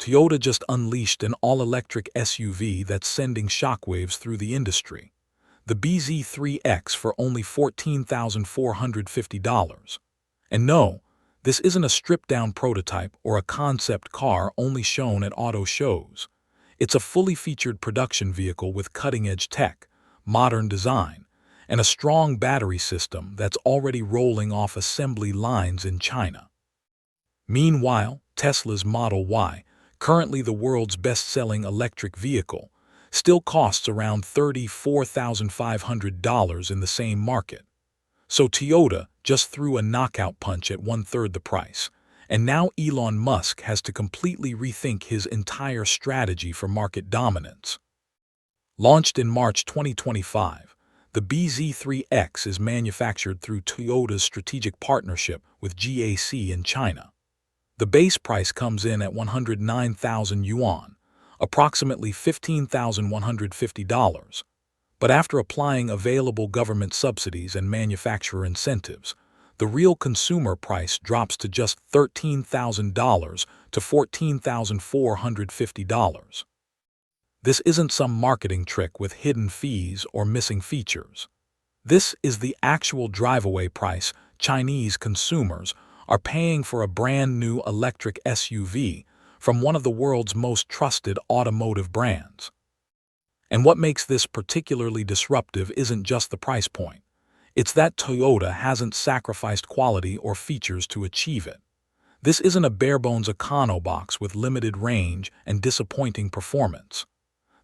Toyota just unleashed an all-electric SUV that's sending shockwaves through the industry. The BZ3X for only $14,450. And no, this isn't a stripped-down prototype or a concept car only shown at auto shows. It's a fully featured production vehicle with cutting-edge tech, modern design, and a strong battery system that's already rolling off assembly lines in China. Meanwhile, Tesla's Model Y, currently the world's best-selling electric vehicle, still costs around $34,500 in the same market. So Toyota just threw a knockout punch at one-third the price, and now Elon Musk has to completely rethink his entire strategy for market dominance. Launched in March 2025, the BZ3X is manufactured through Toyota's strategic partnership with GAC in China. The base price comes in at 109,000 yuan, approximately $15,150. But after applying available government subsidies and manufacturer incentives, the real consumer price drops to just $13,000 to $14,450. This isn't some marketing trick with hidden fees or missing features. This is the actual drive-away price Chinese consumers are paying for a brand new electric SUV from one of the world's most trusted automotive brands. And what makes this particularly disruptive isn't just the price point. It's that Toyota hasn't sacrificed quality or features to achieve it. This isn't a bare-bones econo box with limited range and disappointing performance.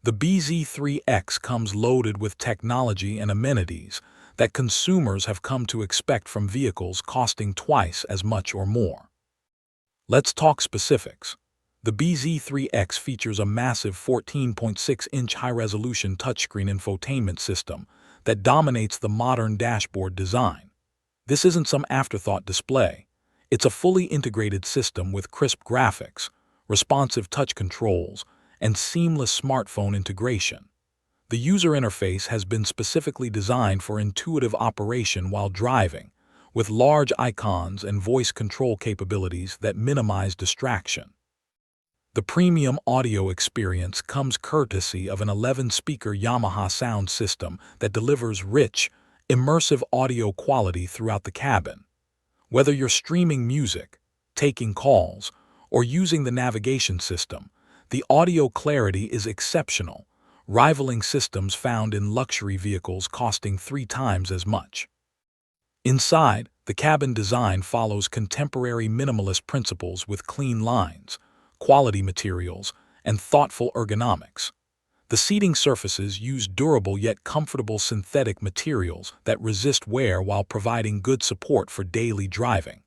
The BZ3X comes loaded with technology and amenities that consumers have come to expect from vehicles costing twice as much or more. Let's talk specifics. The BZ3X features a massive 14.6-inch high-resolution touchscreen infotainment system that dominates the modern dashboard design. This isn't some afterthought display. It's a fully integrated system with crisp graphics, responsive touch controls, and seamless smartphone integration. The user interface has been specifically designed for intuitive operation while driving, with large icons and voice control capabilities that minimize distraction. The premium audio experience comes courtesy of an 11-speaker Yamaha sound system that delivers rich, immersive audio quality throughout the cabin. Whether you're streaming music, taking calls, or using the navigation system, the audio clarity is exceptional, rivaling systems found in luxury vehicles costing 3 times as much. Inside, the cabin design follows contemporary minimalist principles with clean lines, quality materials, and thoughtful ergonomics. The seating surfaces use durable yet comfortable synthetic materials that resist wear while providing good support for daily driving.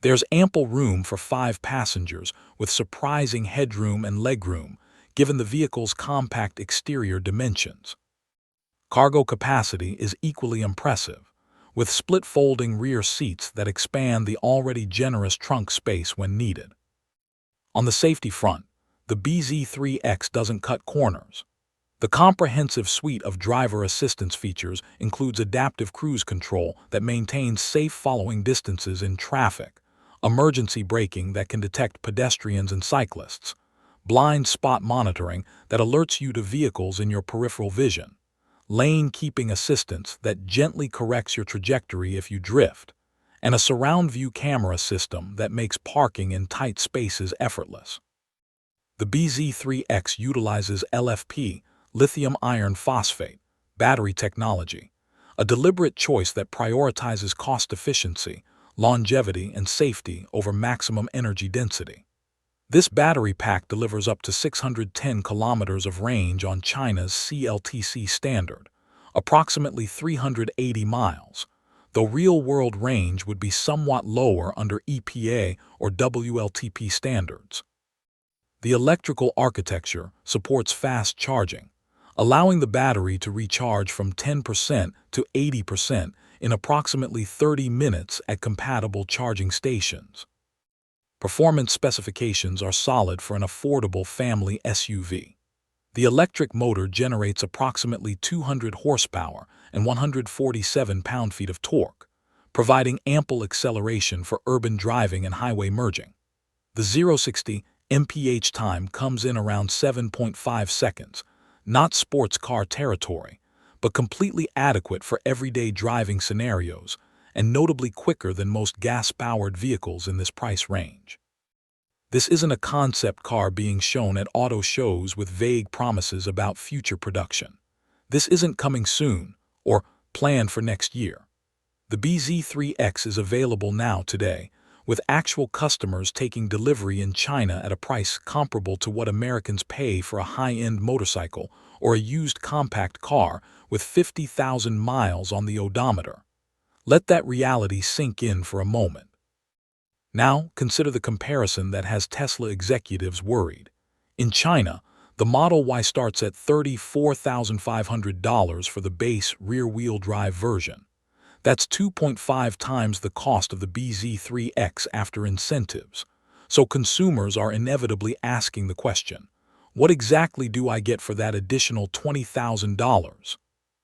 There's ample room for 5 passengers with surprising headroom and legroom, given the vehicle's compact exterior dimensions. Cargo capacity is equally impressive, with split-folding rear seats that expand the already generous trunk space when needed. On the safety front, the BZ3X doesn't cut corners. The comprehensive suite of driver assistance features includes adaptive cruise control that maintains safe following distances in traffic, emergency braking that can detect pedestrians and cyclists, blind spot monitoring that alerts you to vehicles in your peripheral vision, lane keeping assistance that gently corrects your trajectory if you drift, and a surround view camera system that makes parking in tight spaces effortless. The BZ3X utilizes LFP, lithium iron phosphate, battery technology, a deliberate choice that prioritizes cost efficiency, longevity, and safety over maximum energy density. This battery pack delivers up to 610 kilometers of range on China's CLTC standard, approximately 380 miles, though real-world range would be somewhat lower under EPA or WLTP standards. The electrical architecture supports fast charging, allowing the battery to recharge from 10% to 80% in approximately 30 minutes at compatible charging stations. Performance specifications are solid for an affordable family SUV. The electric motor generates approximately 200 horsepower and 147 pound-feet of torque, providing ample acceleration for urban driving and highway merging. The 0-60 mph time comes in around 7.5 seconds, not sports car territory, but completely adequate for everyday driving scenarios, and notably quicker than most gas-powered vehicles in this price range. This isn't a concept car being shown at auto shows with vague promises about future production. This isn't coming soon or planned for next year. The BZ3X is available now today, with actual customers taking delivery in China at a price comparable to what Americans pay for a high-end motorcycle or a used compact car with 50,000 miles on the odometer. Let that reality sink in for a moment. Now, consider the comparison that has Tesla executives worried. In China, the Model Y starts at $34,500 for the base rear-wheel drive version. That's 2.5 times the cost of the BZ3X after incentives. So consumers are inevitably asking the question, what exactly do I get for that additional $20,000?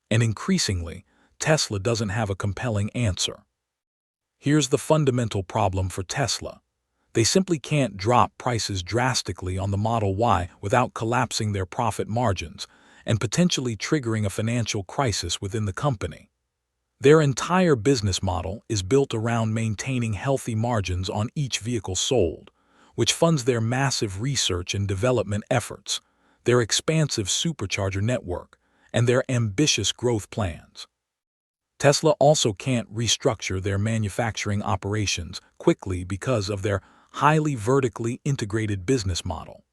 And increasingly, Tesla doesn't have a compelling answer. Here's the fundamental problem for Tesla. They simply can't drop prices drastically on the Model Y without collapsing their profit margins and potentially triggering a financial crisis within the company. Their entire business model is built around maintaining healthy margins on each vehicle sold, which funds their massive research and development efforts, their expansive supercharger network, and their ambitious growth plans. Tesla also can't restructure their manufacturing operations quickly because of their highly vertically integrated business model.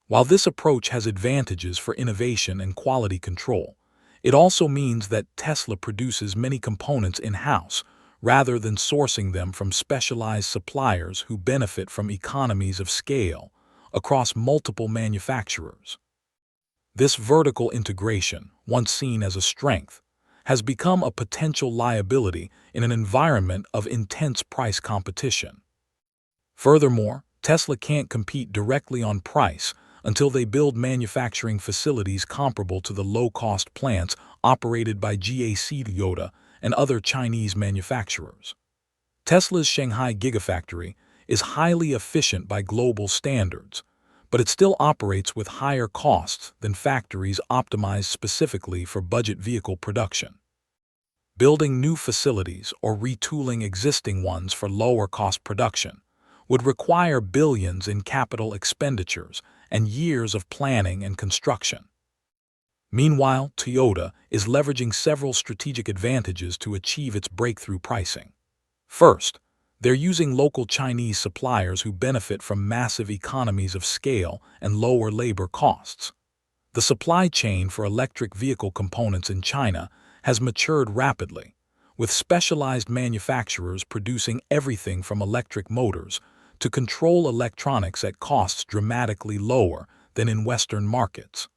While this approach has advantages for innovation and quality control, it also means that Tesla produces many components in-house rather than sourcing them from specialized suppliers who benefit from economies of scale across multiple manufacturers. This vertical integration, once seen as a strength, has become a potential liability in an environment of intense price competition. Furthermore, Tesla can't compete directly on price until they build manufacturing facilities comparable to the low-cost plants operated by GAC-Toyota and other Chinese manufacturers. Tesla's Shanghai Gigafactory is highly efficient by global standards, but it still operates with higher costs than factories optimized specifically for budget vehicle production. Building new facilities or retooling existing ones for lower-cost production would require billions in capital expenditures and years of planning and construction. Meanwhile, Toyota is leveraging several strategic advantages to achieve its breakthrough pricing. First, they're using local Chinese suppliers who benefit from massive economies of scale and lower labor costs. The supply chain for electric vehicle components in China has matured rapidly, with specialized manufacturers producing everything from electric motors to control electronics at costs dramatically lower than in Western markets.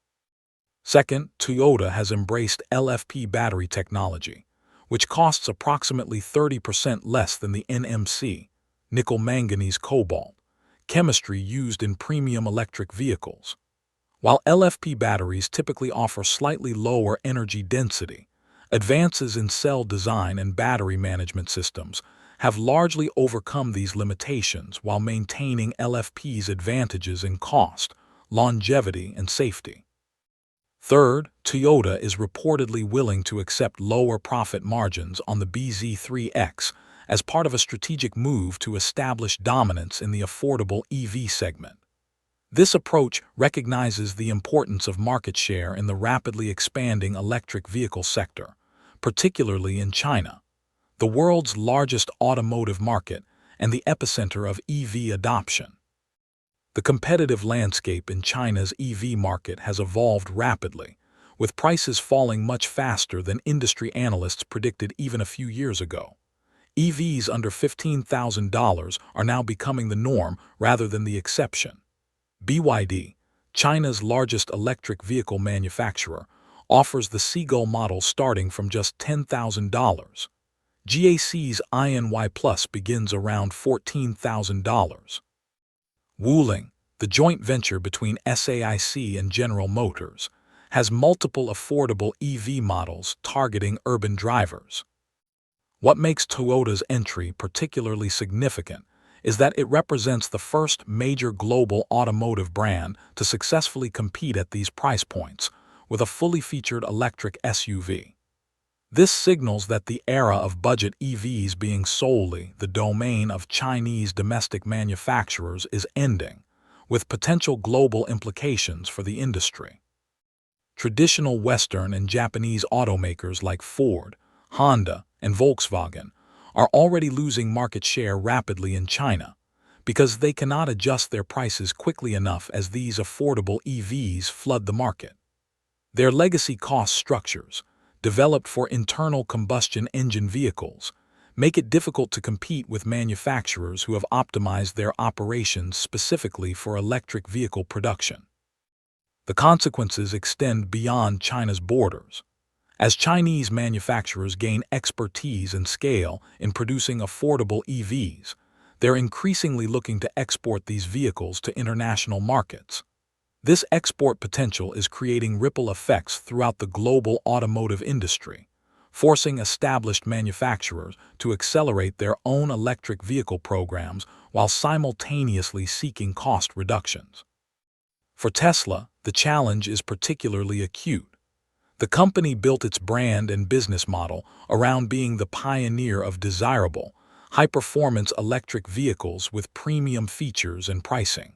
Second, Toyota has embraced LFP battery technology, which costs approximately 30% less than the NMC, nickel manganese cobalt, chemistry used in premium electric vehicles. While LFP batteries typically offer slightly lower energy density, advances in cell design and battery management systems have largely overcome these limitations while maintaining LFP's advantages in cost, longevity, and safety. Third, Toyota is reportedly willing to accept lower profit margins on the BZ3X as part of a strategic move to establish dominance in the affordable EV segment. This approach recognizes the importance of market share in the rapidly expanding electric vehicle sector, particularly in China, the world's largest automotive market and the epicenter of EV adoption. The competitive landscape in China's EV market has evolved rapidly, with prices falling much faster than industry analysts predicted even a few years ago. EVs under $15,000 are now becoming the norm rather than the exception. BYD, China's largest electric vehicle manufacturer, offers the Seagull model starting from just $10,000. GAC's INY Plus begins around $14,000. Wuling, the joint venture between SAIC and General Motors, has multiple affordable EV models targeting urban drivers. What makes Toyota's entry particularly significant is that it represents the first major global automotive brand to successfully compete at these price points with a fully featured electric SUV. This signals that the era of budget EVs being solely the domain of Chinese domestic manufacturers is ending, with potential global implications for the industry. Traditional Western and Japanese automakers like Ford, Honda, and Volkswagen are already losing market share rapidly in China because they cannot adjust their prices quickly enough as these affordable EVs flood the market. Their legacy cost structures, developed for internal combustion engine vehicles, make it difficult to compete with manufacturers who have optimized their operations specifically for electric vehicle production. The consequences extend beyond China's borders. As Chinese manufacturers gain expertise and scale in producing affordable EVs, they're increasingly looking to export these vehicles to international markets. This export potential is creating ripple effects throughout the global automotive industry, forcing established manufacturers to accelerate their own electric vehicle programs while simultaneously seeking cost reductions. For Tesla, the challenge is particularly acute. The company built its brand and business model around being the pioneer of desirable, high-performance electric vehicles with premium features and pricing.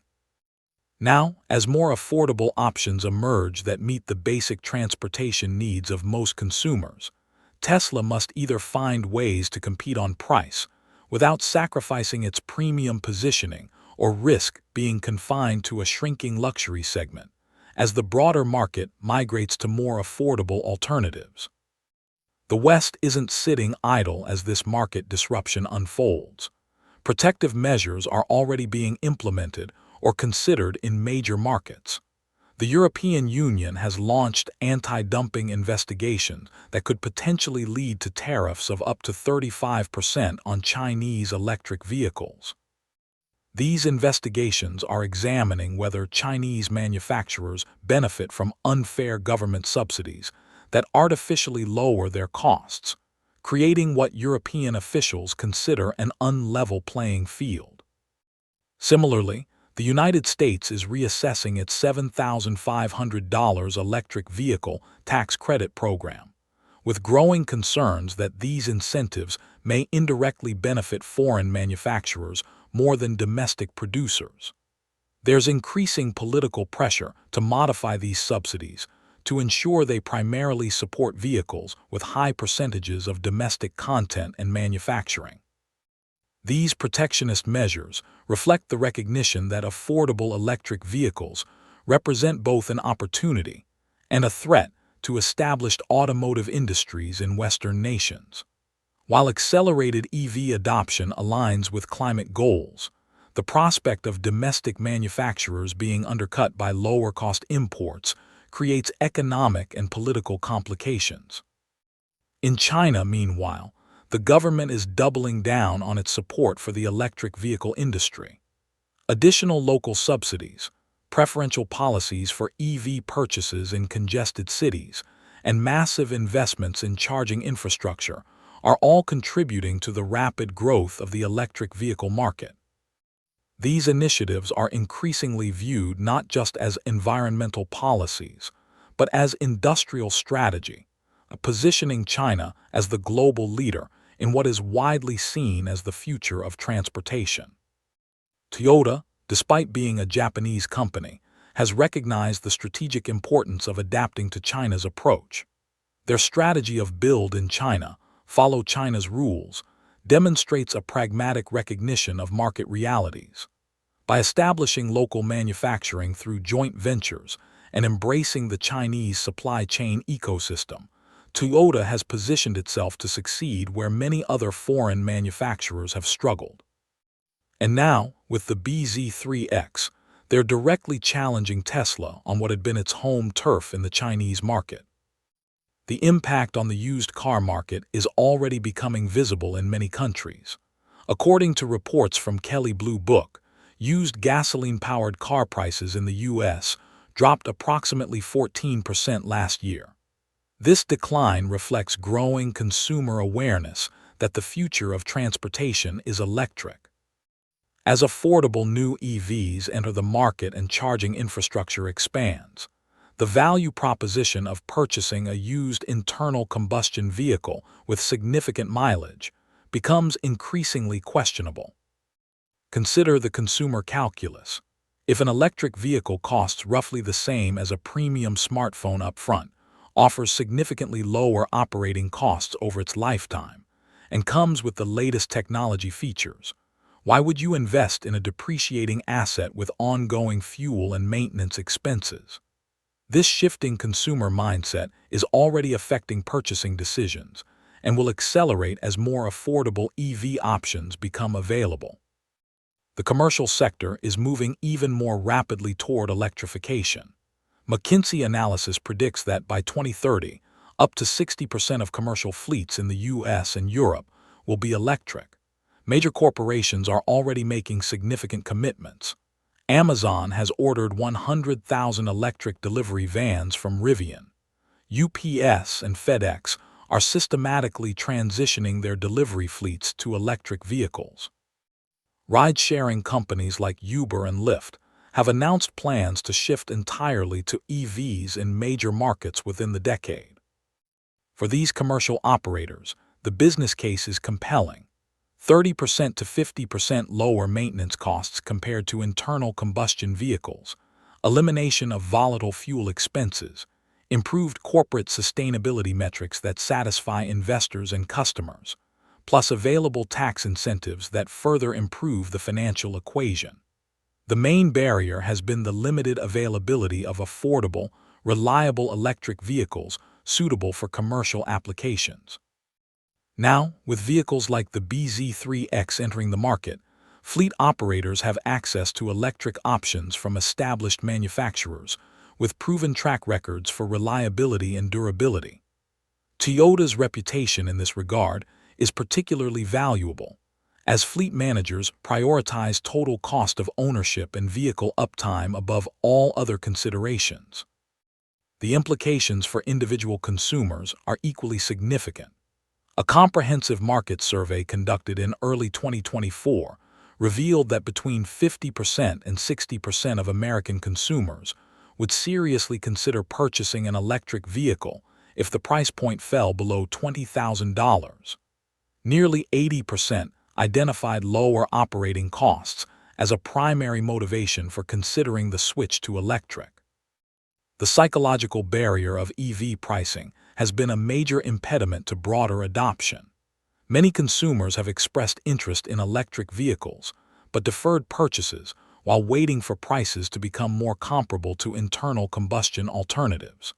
Now, as more affordable options emerge that meet the basic transportation needs of most consumers, Tesla must either find ways to compete on price without sacrificing its premium positioning or risk being confined to a shrinking luxury segment, as the broader market migrates to more affordable alternatives. The West isn't sitting idle as this market disruption unfolds. Protective measures are already being implemented or considered in major markets. The European Union has launched anti-dumping investigations that could potentially lead to tariffs of up to 35% on Chinese electric vehicles. These investigations are examining whether Chinese manufacturers benefit from unfair government subsidies that artificially lower their costs, creating what European officials consider an unlevel playing field. Similarly, the United States is reassessing its $7,500 electric vehicle tax credit program, with growing concerns that these incentives may indirectly benefit foreign manufacturers more than domestic producers. There's increasing political pressure to modify these subsidies to ensure they primarily support vehicles with high percentages of domestic content and manufacturing. These protectionist measures reflect the recognition that affordable electric vehicles represent both an opportunity and a threat to established automotive industries in Western nations. While accelerated EV adoption aligns with climate goals, the prospect of domestic manufacturers being undercut by lower-cost imports creates economic and political complications. In China, meanwhile, the government is doubling down on its support for the electric vehicle industry. Additional local subsidies, preferential policies for EV purchases in congested cities, and massive investments in charging infrastructure are all contributing to the rapid growth of the electric vehicle market. These initiatives are increasingly viewed not just as environmental policies, but as industrial strategy, positioning China as the global leader in what is widely seen as the future of transportation. Toyota, despite being a Japanese company, has recognized the strategic importance of adapting to China's approach. Their strategy of build in China, follow China's rules, demonstrates a pragmatic recognition of market realities. By establishing local manufacturing through joint ventures and embracing the Chinese supply chain ecosystem, Toyota has positioned itself to succeed where many other foreign manufacturers have struggled. And now, with the BZ3X, they're directly challenging Tesla on what had been its home turf in the Chinese market. The impact on the used car market is already becoming visible in many countries. According to reports from Kelley Blue Book, used gasoline-powered car prices in the U.S. dropped approximately 14% last year. This decline reflects growing consumer awareness that the future of transportation is electric. As affordable new EVs enter the market and charging infrastructure expands, the value proposition of purchasing a used internal combustion vehicle with significant mileage becomes increasingly questionable. Consider the consumer calculus. If an electric vehicle costs roughly the same as a premium smartphone upfront, offers significantly lower operating costs over its lifetime, and comes with the latest technology features, why would you invest in a depreciating asset with ongoing fuel and maintenance expenses? This shifting consumer mindset is already affecting purchasing decisions and will accelerate as more affordable EV options become available. The commercial sector is moving even more rapidly toward electrification. McKinsey analysis predicts that by 2030, up to 60% of commercial fleets in the US and Europe will be electric. Major corporations are already making significant commitments. Amazon has ordered 100,000 electric delivery vans from Rivian. UPS and FedEx are systematically transitioning their delivery fleets to electric vehicles. Ride-sharing companies like Uber and Lyft have announced plans to shift entirely to EVs in major markets within the decade. For these commercial operators, the business case is compelling. 30% to 50% lower maintenance costs compared to internal combustion vehicles, elimination of volatile fuel expenses, improved corporate sustainability metrics that satisfy investors and customers, plus available tax incentives that further improve the financial equation. The main barrier has been the limited availability of affordable, reliable electric vehicles suitable for commercial applications. Now, with vehicles like the BZ3X entering the market, fleet operators have access to electric options from established manufacturers with proven track records for reliability and durability. Toyota's reputation in this regard is particularly valuable, as fleet managers prioritize total cost of ownership and vehicle uptime above all other considerations. The implications for individual consumers are equally significant. A comprehensive market survey conducted in early 2024 revealed that between 50% and 60% of American consumers would seriously consider purchasing an electric vehicle if the price point fell below $20,000. Nearly 80% identified lower operating costs as a primary motivation for considering the switch to electric. The psychological barrier of EV pricing has been a major impediment to broader adoption. Many consumers have expressed interest in electric vehicles, but deferred purchases while waiting for prices to become more comparable to internal combustion alternatives.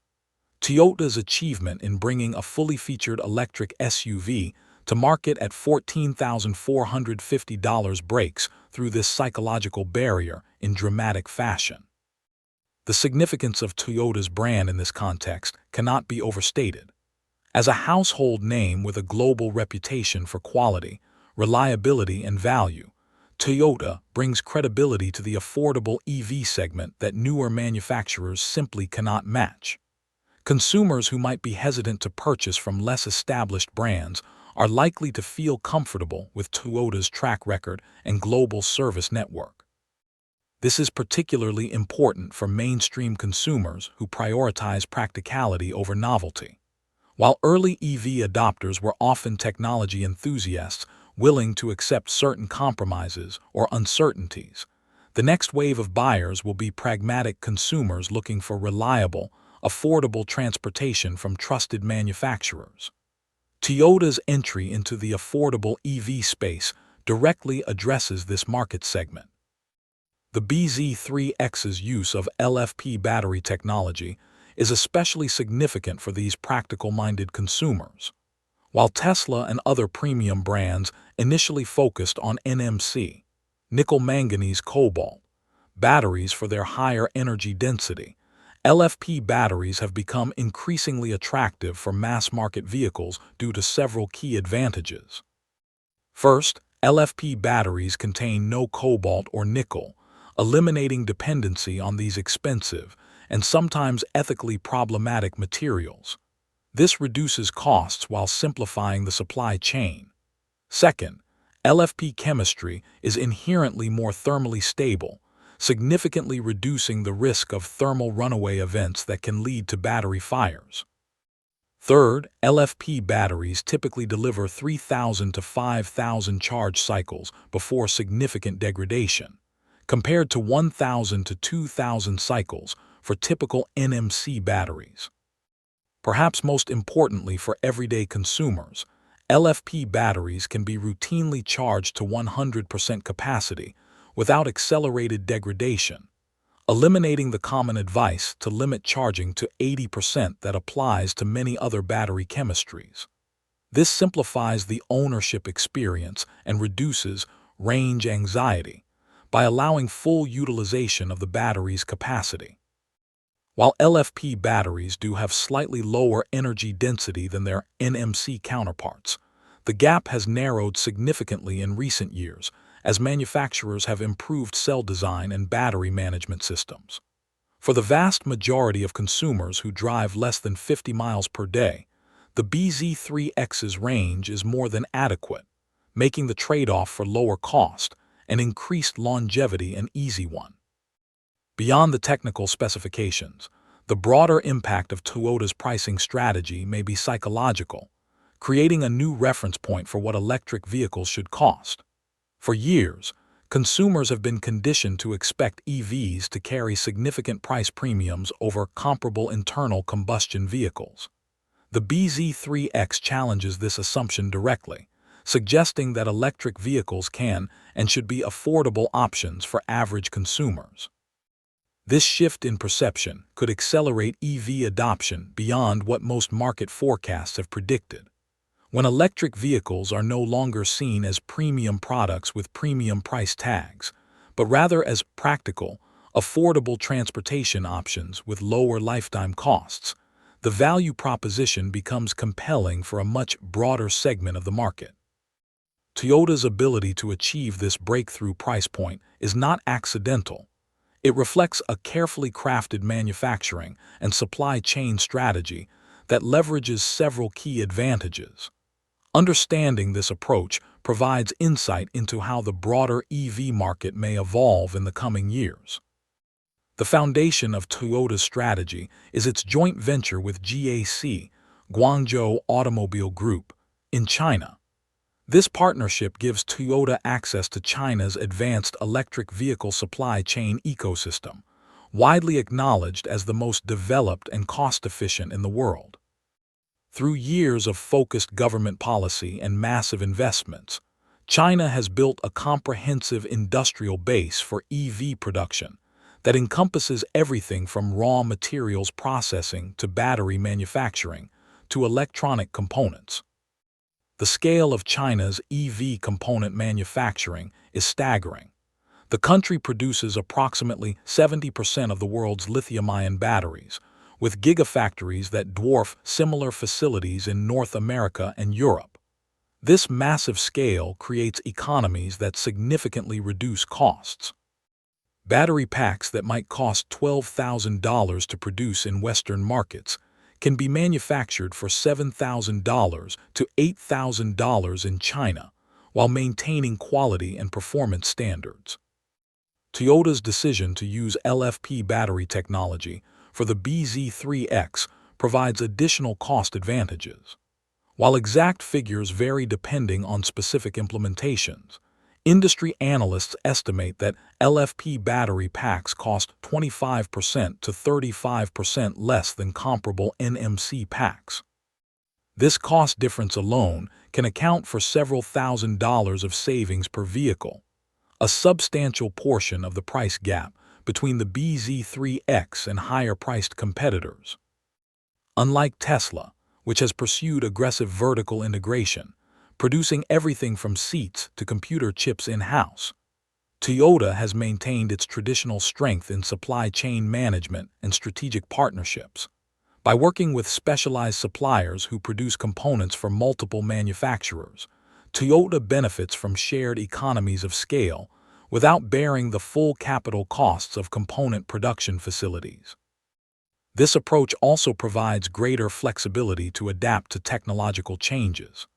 Toyota's achievement in bringing a fully featured electric SUV to market at $14,450 breaks through this psychological barrier in dramatic fashion. The significance of Toyota's brand in this context cannot be overstated. As a household name with a global reputation for quality, reliability, and value, Toyota brings credibility to the affordable EV segment that newer manufacturers simply cannot match. Consumers who might be hesitant to purchase from less established brands are likely to feel comfortable with Toyota's track record and global service network. This is particularly important for mainstream consumers who prioritize practicality over novelty. While early EV adopters were often technology enthusiasts willing to accept certain compromises or uncertainties, the next wave of buyers will be pragmatic consumers looking for reliable, affordable transportation from trusted manufacturers. Toyota's entry into the affordable EV space directly addresses this market segment. The BZ3X's use of LFP battery technology is especially significant for these practical-minded consumers. While Tesla and other premium brands initially focused on NMC, nickel-manganese cobalt, batteries for their higher energy density, LFP batteries have become increasingly attractive for mass-market vehicles due to several key advantages. First, LFP batteries contain no cobalt or nickel, eliminating dependency on these expensive and sometimes ethically problematic materials. This reduces costs while simplifying the supply chain. Second, LFP chemistry is inherently more thermally stable, significantly reducing the risk of thermal runaway events that can lead to battery fires. Third, LFP batteries typically deliver 3,000 to 5,000 charge cycles before significant degradation, compared to 1,000 to 2,000 cycles for typical NMC batteries. Perhaps most importantly for everyday consumers, LFP batteries can be routinely charged to 100% capacity without accelerated degradation, eliminating the common advice to limit charging to 80% that applies to many other battery chemistries. This simplifies the ownership experience and reduces range anxiety by allowing full utilization of the battery's capacity. While LFP batteries do have slightly lower energy density than their NMC counterparts, the gap has narrowed significantly in recent years as manufacturers have improved cell design and battery management systems. For the vast majority of consumers who drive less than 50 miles per day, the BZ3X's range is more than adequate, making the trade-off for lower cost and increased longevity an easy one. Beyond the technical specifications, the broader impact of Toyota's pricing strategy may be psychological, creating a new reference point for what electric vehicles should cost. For years, consumers have been conditioned to expect EVs to carry significant price premiums over comparable internal combustion vehicles. The BZ3X challenges this assumption directly, suggesting that electric vehicles can and should be affordable options for average consumers. This shift in perception could accelerate EV adoption beyond what most market forecasts have predicted. When electric vehicles are no longer seen as premium products with premium price tags, but rather as practical, affordable transportation options with lower lifetime costs, the value proposition becomes compelling for a much broader segment of the market. Toyota's ability to achieve this breakthrough price point is not accidental. It reflects a carefully crafted manufacturing and supply chain strategy that leverages several key advantages. Understanding this approach provides insight into how the broader EV market may evolve in the coming years. The foundation of Toyota's strategy is its joint venture with GAC, Guangzhou Automobile Group, in China. This partnership gives Toyota access to China's advanced electric vehicle supply chain ecosystem, widely acknowledged as the most developed and cost-efficient in the world. Through years of focused government policy and massive investments, China has built a comprehensive industrial base for EV production that encompasses everything from raw materials processing to battery manufacturing to electronic components. The scale of China's EV component manufacturing is staggering. The country produces approximately 70% of the world's lithium-ion batteries, with gigafactories that dwarf similar facilities in North America and Europe. This massive scale creates economies that significantly reduce costs. Battery packs that might cost $12,000 to produce in Western markets can be manufactured for $7,000 to $8,000 in China, while maintaining quality and performance standards. Toyota's decision to use LFP battery technology for the BZ3X provides additional cost advantages. While exact figures vary depending on specific implementations, industry analysts estimate that LFP battery packs cost 25% to 35% less than comparable NMC packs. This cost difference alone can account for several $1,000s of savings per vehicle, a substantial portion of the price gap between the BZ3X and higher-priced competitors. Unlike Tesla, which has pursued aggressive vertical integration, producing everything from seats to computer chips in-house, Toyota has maintained its traditional strength in supply chain management and strategic partnerships. By working with specialized suppliers who produce components for multiple manufacturers, Toyota benefits from shared economies of scale without bearing the full capital costs of component production facilities. This approach also provides greater flexibility to adapt to technological changes.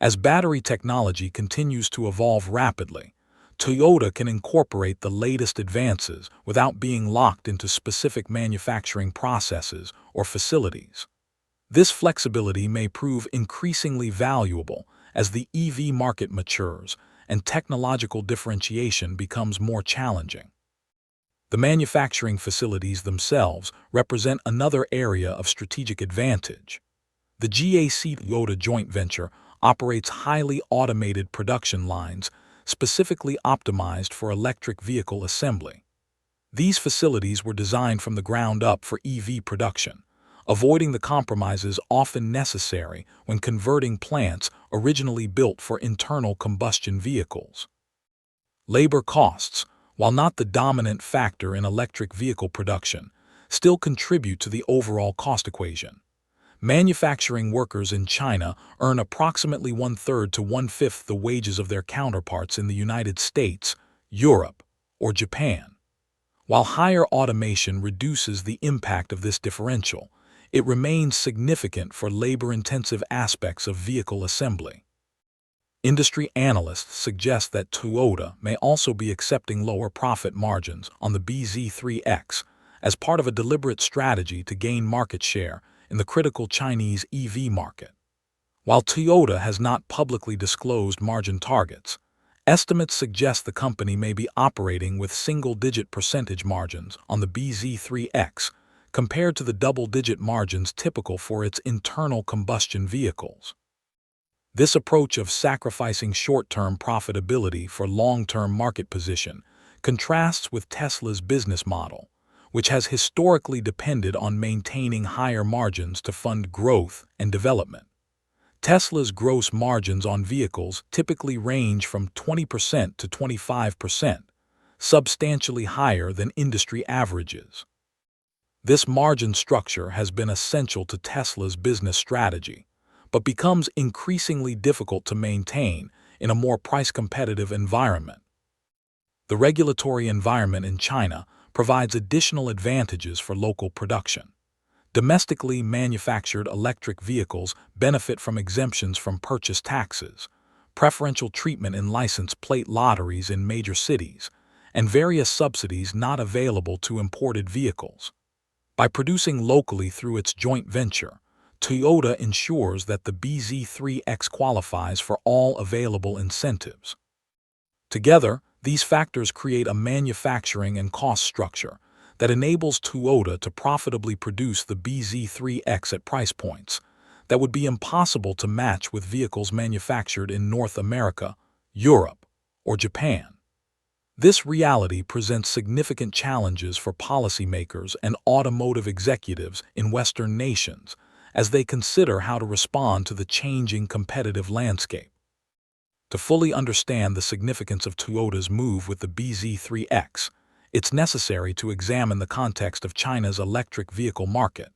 As battery technology continues to evolve rapidly, Toyota can incorporate the latest advances without being locked into specific manufacturing processes or facilities. This flexibility may prove increasingly valuable as the EV market matures and technological differentiation becomes more challenging. The manufacturing facilities themselves represent another area of strategic advantage. The GAC-Toyota joint venture operates highly automated production lines specifically optimized for electric vehicle assembly. These facilities were designed from the ground up for EV production, avoiding the compromises often necessary when converting plants originally built for internal combustion vehicles. Labor costs, while not the dominant factor in electric vehicle production, still contribute to the overall cost equation. Manufacturing workers in China earn approximately one-third to one-fifth the wages of their counterparts in the United States, Europe, or Japan. While higher automation reduces the impact of this differential, it remains significant for labor-intensive aspects of vehicle assembly. Industry analysts suggest that Toyota may also be accepting lower profit margins on the BZ3X as part of a deliberate strategy to gain market share in the critical Chinese EV market. While Toyota has not publicly disclosed margin targets, estimates suggest the company may be operating with single-digit percentage margins on the BZ3X compared to the double-digit margins typical for its internal combustion vehicles. This approach of sacrificing short-term profitability for long-term market position contrasts with Tesla's business model, which has historically depended on maintaining higher margins to fund growth and development. Tesla's gross margins on vehicles typically range from 20% to 25%, substantially higher than industry averages. This margin structure has been essential to Tesla's business strategy, but becomes increasingly difficult to maintain in a more price-competitive environment. The regulatory environment in China provides additional advantages for local production. Domestically manufactured electric vehicles benefit from exemptions from purchase taxes, preferential treatment in license plate lotteries in major cities, and various subsidies not available to imported vehicles. By producing locally through its joint venture, Toyota ensures that the BZ3X qualifies for all available incentives. Together, these factors create a manufacturing and cost structure that enables Toyota to profitably produce the BZ3X at price points that would be impossible to match with vehicles manufactured in North America, Europe, or Japan. This reality presents significant challenges for policymakers and automotive executives in Western nations as they consider how to respond to the changing competitive landscape. To fully understand the significance of Toyota's move with the BZ3X, it's necessary to examine the context of China's electric vehicle market,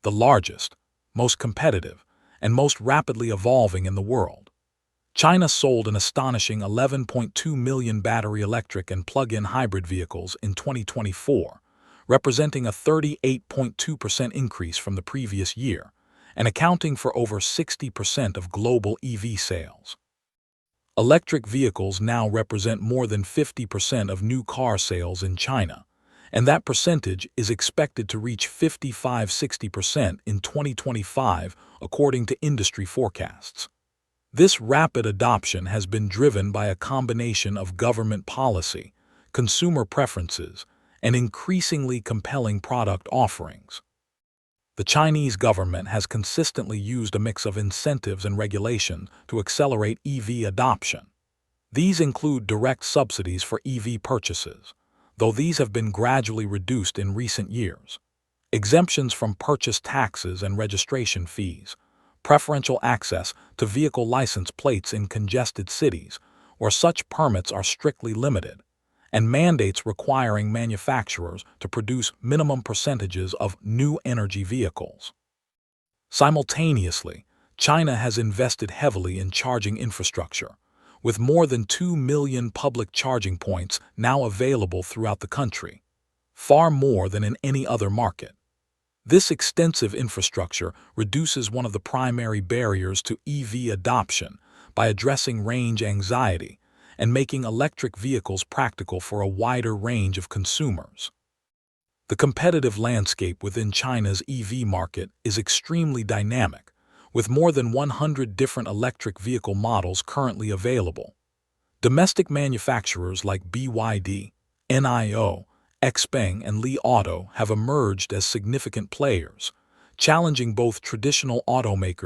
the largest, most competitive, and most rapidly evolving in the world. China sold an astonishing 11.2 million battery electric and plug-in hybrid vehicles in 2024, representing a 38.2% increase from the previous year, and accounting for over 60% of global EV sales. Electric vehicles now represent more than 50% of new car sales in China, and that percentage is expected to reach 55–60% in 2025, according to industry forecasts. This rapid adoption has been driven by a combination of government policy, consumer preferences, and increasingly compelling product offerings. The Chinese government has consistently used a mix of incentives and regulations to accelerate EV adoption. These include direct subsidies for EV purchases, though these have been gradually reduced in recent years, exemptions from purchase taxes and registration fees, preferential access to vehicle license plates in congested cities where such permits are strictly limited, and mandates requiring manufacturers to produce minimum percentages of new energy vehicles. Simultaneously, China has invested heavily in charging infrastructure, with more than 2 million public charging points now available throughout the country, far more than in any other market. This extensive infrastructure reduces one of the primary barriers to EV adoption by addressing range anxiety and making electric vehicles practical for a wider range of consumers. The competitive landscape within China's EV market is extremely dynamic, with more than 100 different electric vehicle models currently available. Domestic manufacturers like BYD, NIO, XPeng, and Li Auto have emerged as significant players, challenging both traditional automakers